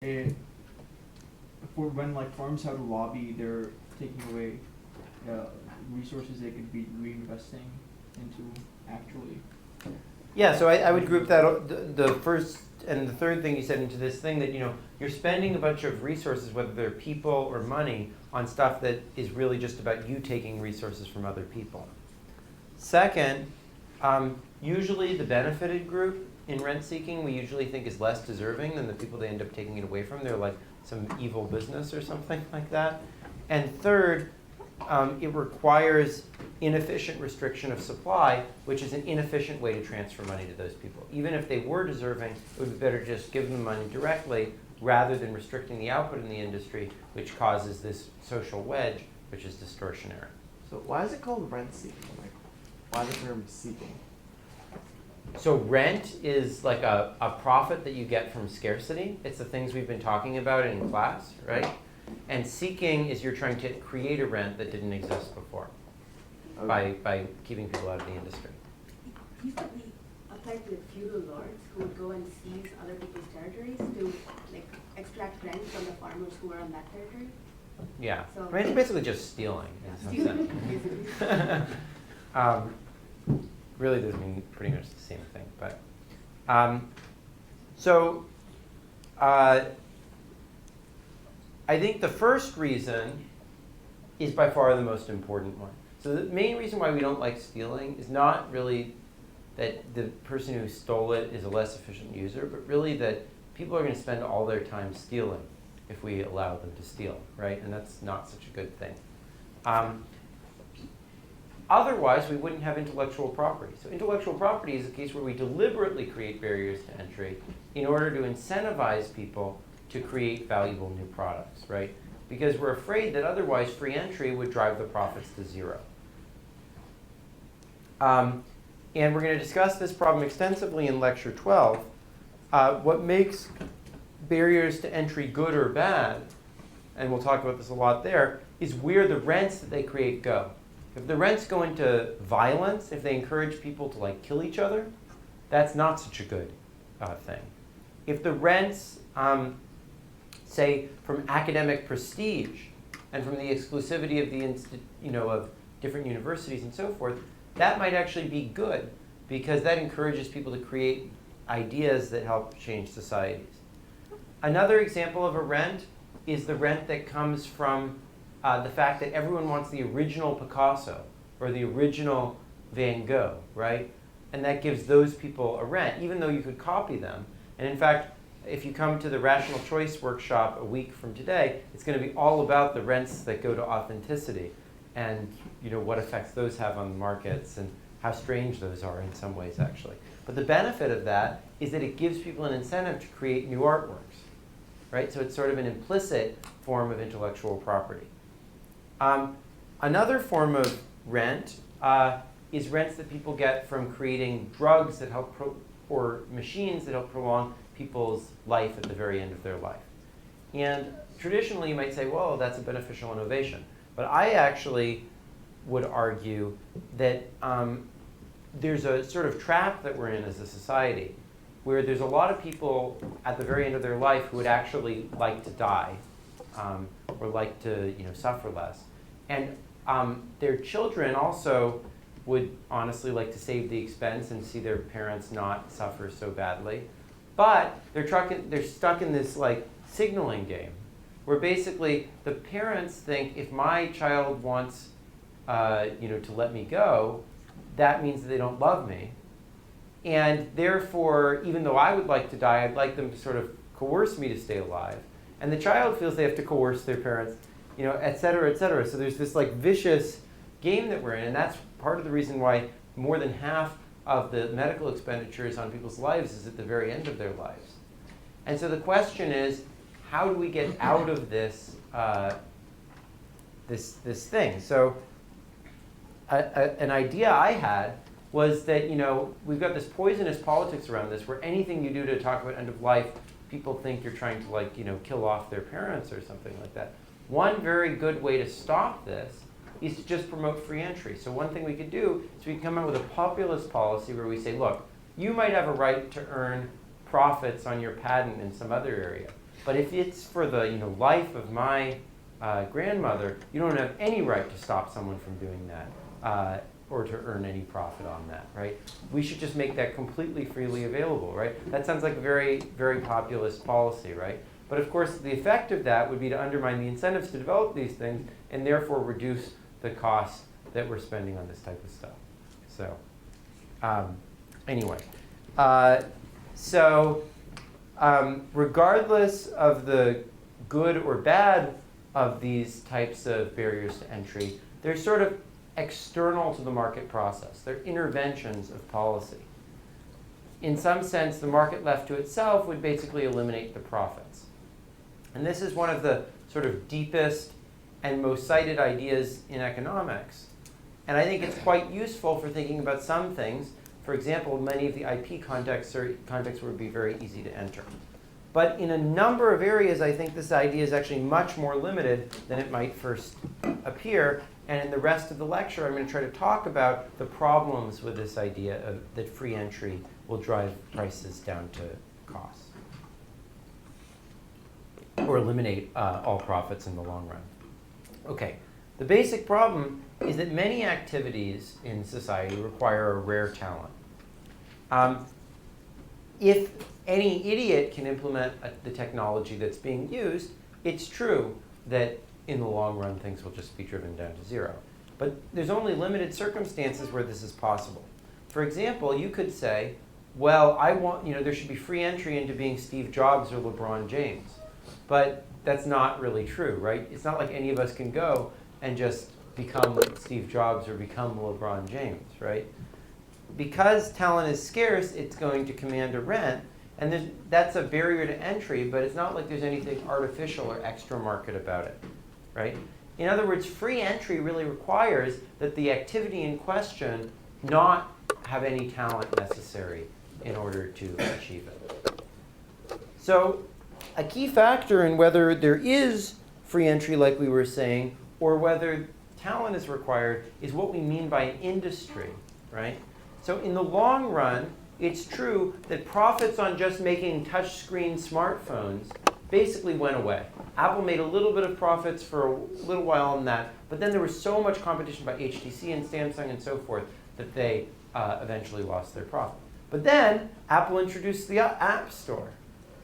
it, for when like firms have to lobby, they're taking away resources they could be reinvesting into actually. Yeah, so I would group that, the first and the third thing you said, into this thing that, you're spending a bunch of resources, whether they're people or money, on stuff that is really just about you taking resources from other people. Second, usually the benefited group in rent seeking we usually think is less deserving than the people they end up taking it away from. They're like some evil business or something like that. And third, it requires inefficient restriction of supply, which is an inefficient way to transfer money to those people. Even if they were deserving, it would be better to just give them money directly rather than restricting the output in the industry, which causes this social wedge, which is distortionary. So why is it called rent seeking? Like, why the term seeking? So rent is like a profit that you get from scarcity. It's the things we've been talking about in class, right? And seeking is you're trying to create a rent that didn't exist before, okay, by keeping people out of the industry. Used to be applied to feudal lords who would go and seize other people's territories to like extract rent from the farmers who were on that territory. Yeah, So it's basically just stealing in some sense. Really does mean pretty much the same thing, but I think the first reason is by far the most important one. So the main reason why we don't like stealing is not really that the person who stole it is a less efficient user, but really that people are going to spend all their time stealing if we allow them to steal, right? And that's not such a good thing. Otherwise, we wouldn't have intellectual property. So intellectual property is a case where we deliberately create barriers to entry in order to incentivize people to create valuable new products, right? Because we're afraid that otherwise free entry would drive the profits to zero. And we're going to discuss this problem extensively in lecture 12. What makes barriers to entry good or bad, and we'll talk about this a lot there, is where the rents that they create go. If the rents go into violence, if they encourage people to like kill each other, that's not such a good thing. If the rents, say, from academic prestige and from the exclusivity of the of different universities and so forth, that might actually be good because that encourages people to create ideas that help change societies. Another example of a rent is the rent that comes from the fact that everyone wants the original Picasso or the original Van Gogh, right? And that gives those people a rent, even though you could copy them. And in fact, if you come to the Rational Choice workshop a week from today, it's going to be all about the rents that go to authenticity and what effects those have on the markets and how strange those are in some ways, actually. But the benefit of that is that it gives people an incentive to create new artworks, right? So it's sort of an implicit form of intellectual property. Another form of rent is rents that people get from creating drugs that help or machines that help prolong people's life at the very end of their life. And traditionally you might say, well, that's a beneficial innovation. But I actually would argue that there's a sort of trap that we're in as a society where there's a lot of people at the very end of their life who would actually like to die or like to suffer less. And their children also would honestly like to save the expense and see their parents not suffer so badly. But they're stuck in this like signaling game where basically the parents think if my child wants to let me go, that means that they don't love me. And therefore, even though I would like to die, I'd like them to sort of coerce me to stay alive. And the child feels they have to coerce their parents, et cetera, et cetera. So there's this like vicious game that we're in, and that's part of the reason why more than half of the medical expenditures on people's lives is at the very end of their lives. And so the question is, how do we get out of this this thing? So an idea I had was that we've got this poisonous politics around this, where anything you do to talk about end of life, people think you're trying to kill off their parents or something like that. One very good way to stop this is to just promote free entry. So one thing we could do is we can come up with a populist policy where we say, look, you might have a right to earn profits on your patent in some other area, But if it's for the life of my grandmother, you don't have any right to stop someone from doing that or to earn any profit on that, right? We should just make that completely freely available, right? That sounds like a very, very populist policy, right? But of course, the effect of that would be to undermine the incentives to develop these things and therefore reduce the costs that we're spending on this type of stuff. So anyway, regardless of the good or bad of these types of barriers to entry, they're sort of external to the market process. They're interventions of policy. In some sense, the market left to itself would basically eliminate the profits. And this is one of the sort of deepest and most cited ideas in economics. And I think it's quite useful for thinking about some things. For example, many of the IP contexts would be very easy to enter. But in a number of areas, I think this idea is actually much more limited than it might first appear. And in the rest of the lecture, I'm going to try to talk about the problems with this idea of that free entry will drive prices down to costs or eliminate all profits in the long run. Okay, the basic problem is that many activities in society require a rare talent. If any idiot can implement the technology that's being used, it's true that in the long run things will just be driven down to zero. But there's only limited circumstances where this is possible. For example, you could say, well, I want, there should be free entry into being Steve Jobs or LeBron James. But that's not really true, right? It's not like any of us can go and just become Steve Jobs or become LeBron James, right? Because talent is scarce, it's going to command a rent. And that's a barrier to entry, but it's not like there's anything artificial or extra market about it, right? In other words, free entry really requires that the activity in question not have any talent necessary in order to achieve it. So a key factor in whether there is free entry, like we were saying, or whether talent is required is what we mean by an industry, right? So in the long run, it's true that profits on just making touchscreen smartphones basically went away. Apple made a little bit of profits for a little while on that, but then there was so much competition by HTC and Samsung and so forth that they eventually lost their profit. But then Apple introduced the App Store.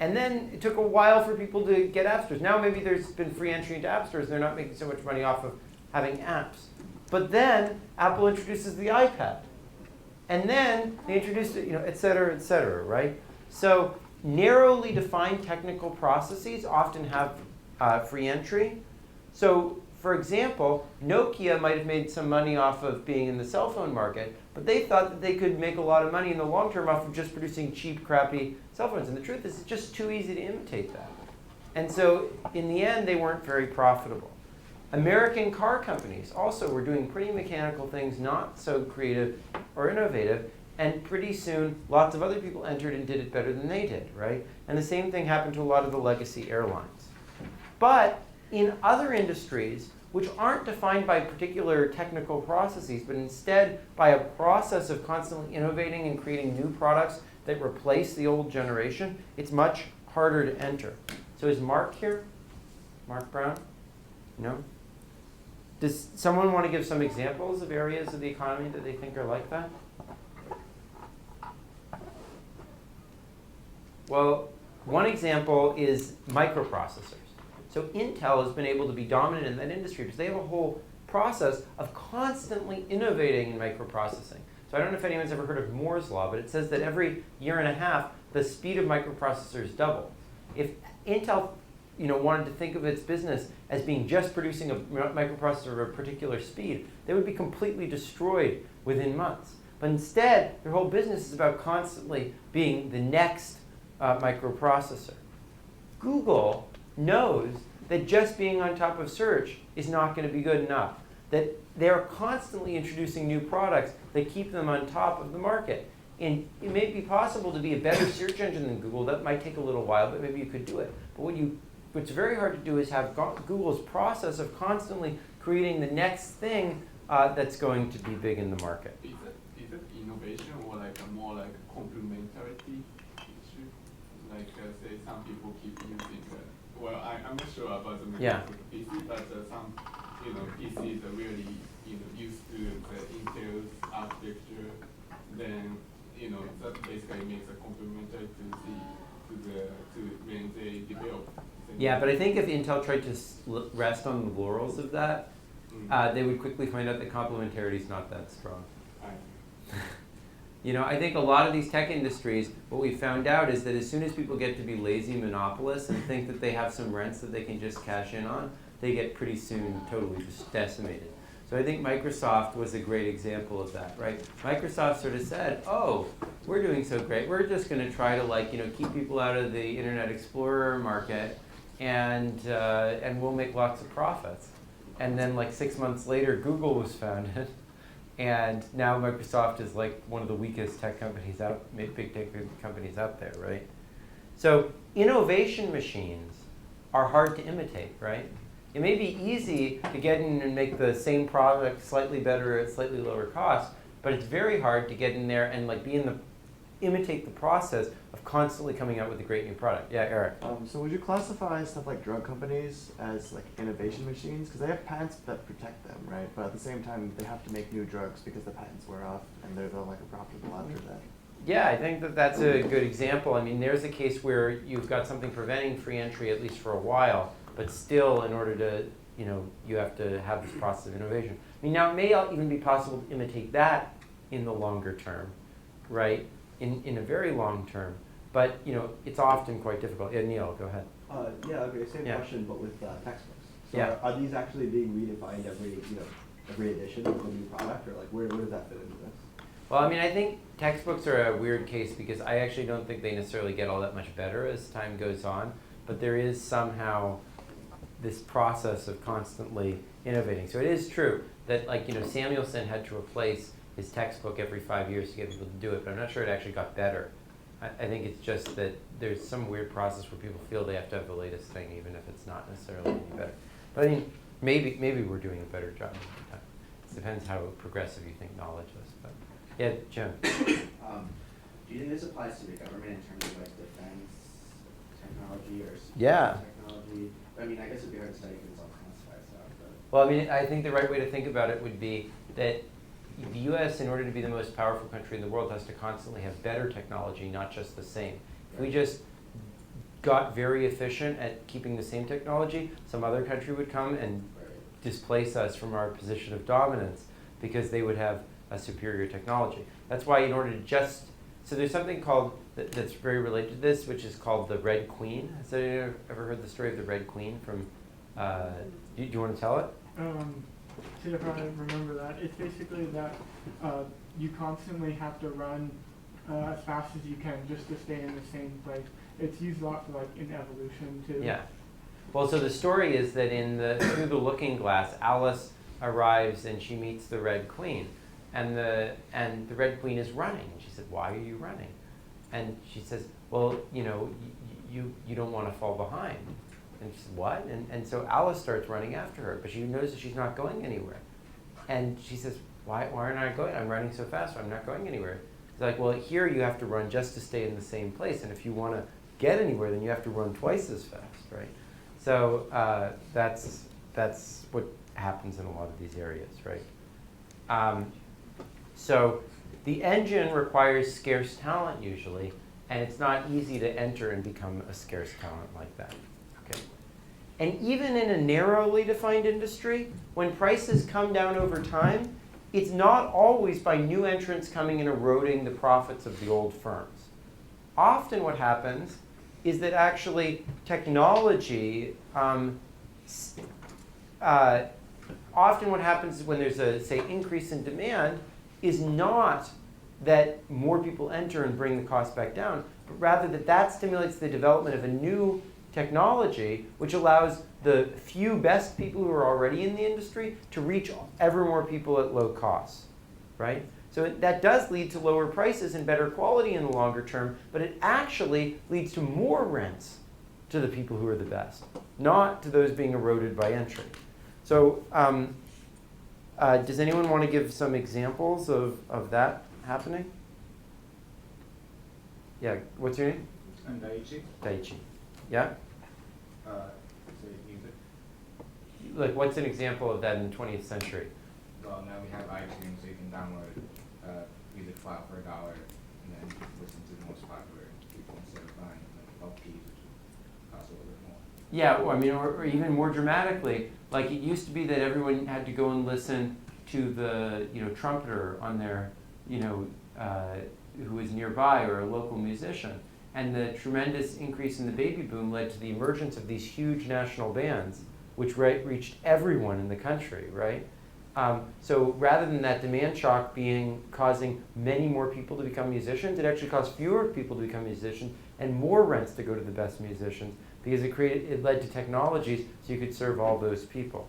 And then it took a while for people to get app stores. Now maybe there's been free entry into app stores. They're not making so much money off of having apps. But then Apple introduces the iPad. And then they introduced it, et cetera, right? So narrowly defined technical processes often have free entry. So for example, Nokia might have made some money off of being in the cell phone market, but they thought that they could make a lot of money in the long term off of just producing cheap, crappy cell phones. And the truth is, it's just too easy to imitate that. And so in the end, they weren't very profitable. American car companies also were doing pretty mechanical things, not so creative or innovative, and pretty soon lots of other people entered and did it better than they did, right? And the same thing happened to a lot of the legacy airlines. But in other industries, which aren't defined by particular technical processes, but instead by a process of constantly innovating and creating new products that replace the old generation, it's much harder to enter. So is Mark here? Mark Brown? No? Does someone want to give some examples of areas of the economy that they think are like that? Well, one example is microprocessors. So Intel has been able to be dominant in that industry because they have a whole process of constantly innovating in microprocessing. So I don't know if anyone's ever heard of Moore's Law, but it says that every year and a half, the speed of microprocessors double. If Intel wanted to think of its business as being just producing a microprocessor of a particular speed, they would be completely destroyed within months. But instead, their whole business is about constantly being the next microprocessor. Google knows that just being on top of search is not going to be good enough, that they're constantly introducing new products that keep them on top of the market. And it may be possible to be a better search engine than Google. That might take a little while, but maybe you could do it. But what's very hard to do is have Google's process of constantly creating the next thing that's going to be big in the market. Is it innovation or like a more like complementarity issue? Like say some people keep using well, I'm not sure about the Yeah. Microsoft PC, but some, PCs are really, used to the Intel's architecture, then, that basically makes a complementary to when they develop. Yeah, but I think if Intel tried to rest on the laurels of that, they would quickly find out that complementarity is not that strong. I think a lot of these tech industries, what we found out is that as soon as people get to be lazy monopolists and think that they have some rents that they can just cash in on, they get pretty soon totally just decimated. So I think Microsoft was a great example of that, right? Microsoft sort of said, oh, we're doing so great. We're just going to try to keep people out of the Internet Explorer market, and we'll make lots of profits. And then 6 months later, Google was founded. And now Microsoft is one of the weakest tech companies big tech companies out there, right? So innovation machines are hard to imitate, right? It may be easy to get in and make the same product slightly better at slightly lower cost, but it's very hard to get in there and imitate the process of constantly coming out with a great new product. Yeah, Eric. So would you classify stuff like drug companies as innovation machines? Because they have patents that protect them, right? But at the same time, they have to make new drugs because the patents wear off, and they're profitable after that. Yeah, I think that's a good example. I mean, there's a case where you've got something preventing free entry at least for a while, but still, in order to, you have to have this process of innovation. I mean, now it may even be possible to imitate that in the longer term, right? In a very long term, but it's often quite difficult. Yeah, Neil, go ahead. Same Yeah. question, but with textbooks. So Yeah. are these actually being redefined every edition of the new product, or where does that fit into this? Well, I mean, I think textbooks are a weird case because I actually don't think they necessarily get all that much better as time goes on, but there is somehow this process of constantly innovating. So it is true that Samuelson had to replace his textbook every 5 years to get people to do it, but I'm not sure it actually got better. I think it's just that there's some weird process where people feel they have to have the latest thing, even if it's not necessarily any better. But I mean, maybe we're doing a better job. It depends how progressive you think knowledge is. But yeah, Jim. Do you think this applies to the government in terms of defense technology or Yeah. technology? I mean, I guess it'd be hard to study because it's all classified stuff. But Well, I mean, I think the right way to think about it would be that the U.S., in order to be the most powerful country in the world, has to constantly have better technology, not just the same. If we just got very efficient at keeping the same technology, some other country would come and displace us from our position of dominance because they would have a superior technology. That's why in order to so there's something called, that's very related to this, which is called the Red Queen. Has anyone ever heard the story of the Red Queen from, do you want to tell it? See if I remember that. It's basically that you constantly have to run as fast as you can just to stay in the same place. It's used a lot for in evolution too. Yeah. Well, so the story is that through the looking glass, Alice arrives and she meets the Red Queen, and the Red Queen is running. And she said, "Why are you running?" And she says, "Well, you don't want to fall behind." And she said, "What?" And so Alice starts running after her, but she notices she's not going anywhere. And she says, why aren't I going? I'm running so fast, I'm not going anywhere. It's like, well, here you have to run just to stay in the same place, and if you want to get anywhere, then you have to run twice as fast, right? So that's what happens in a lot of these areas, right? So the engine requires scarce talent usually, and it's not easy to enter and become a scarce talent like that. Okay. And even in a narrowly defined industry, when prices come down over time, it's not always by new entrants coming and eroding the profits of the old firms. Often what happens is that actually technology, often what happens when there's a, say, increase in demand is not that more people enter and bring the cost back down, but rather that stimulates the development of a new technology which allows the few best people who are already in the industry to reach ever more people at low costs, right? So that does lead to lower prices and better quality in the longer term, but it actually leads to more rents to the people who are the best, not to those being eroded by entry. So does anyone want to give some examples of that happening? Yeah, what's your name? And Daiichi, Daiichi. Yeah? say music. Like, what's an example of that in the 20th century? Well, now we have iTunes, so you can download music file for $1, and then you can listen to the most popular people instead of buying like LPs, which would cost a little bit more. Yeah, well, I mean, or even more dramatically, like it used to be that everyone had to go and listen to the, trumpeter on their, who was nearby, or a local musician. And the tremendous increase in the baby boom led to the emergence of these huge national bands, which reached everyone in the country, right? So rather than that demand shock causing many more people to become musicians, it actually caused fewer people to become musicians and more rents to go to the best musicians, because it led to technologies so you could serve all those people.